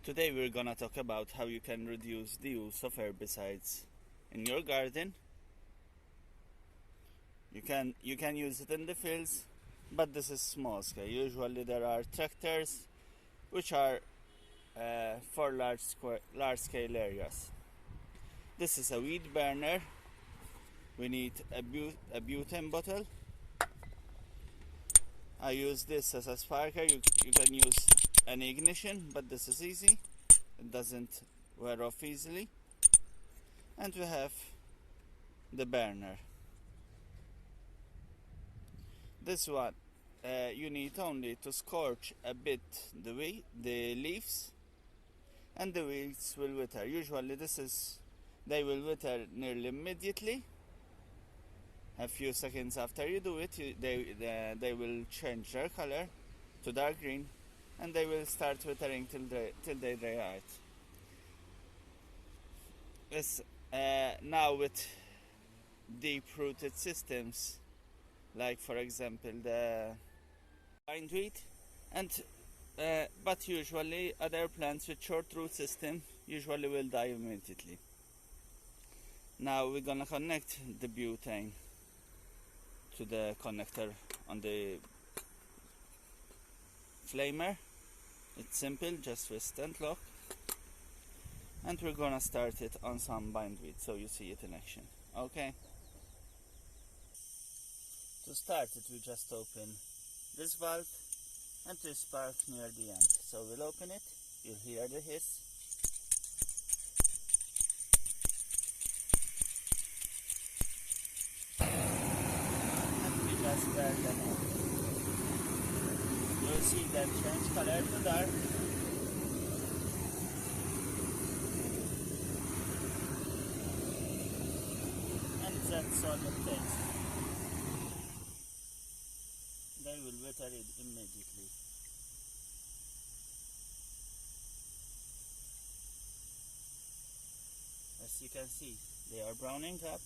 Today we're gonna talk about how you can reduce the use of herbicides in your garden. You can use it in the fields, but this is small scale. Usually there are tractors which are for large scale areas. This is a weed burner. We need a butane bottle. I use this as a sparker. You can use an ignition, but this is easy. It doesn't wear off easily. And we have the burner. This one you need only to scorch a bit the leaves, and the weeds will wither. Usually they will wither nearly immediately. A few seconds after you do it, they will change their color to dark green, and they will start withering till they dry out. Now with deep-rooted systems, like for example the bindweed, but usually other plants with short root system usually will die immediately. Now we're gonna connect the butane to the connector on the flamer. It's simple, just twist and lock, and we're gonna start it on some bindweed so you see it in action. Okay. To start it, we just open this valve and twist spark near the end. So we'll open it, you'll hear the hiss. And we just wear them on. You'll see them change color to dark. And that's all it takes. They will wither it immediately. As you can see, they are browning up.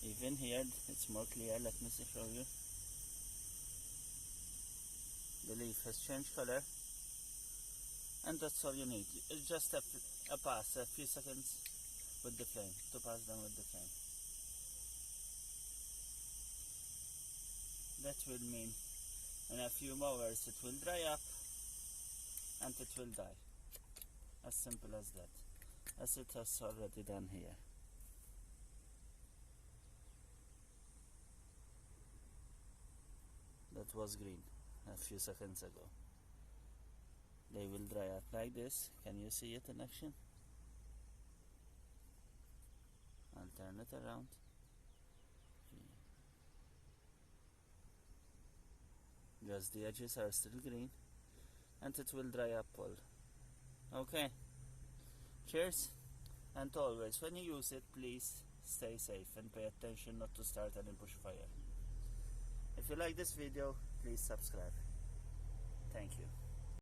Even here it's more clear. Let me show you. The leaf has changed color, and that's all you need. It's just a few seconds with the flame, to pass them with the flame. That will mean in a few hours it will dry up and it will die. As simple as that, as it has already done here. That was green a few seconds ago. They will dry up like this. Can you see it in action? I'll turn it around. Just the edges are still green, and it will dry up all. Okay. Cheers. And always, when you use it, please stay safe and pay attention not to start any bushfire. If you like this video, please subscribe. Thank you.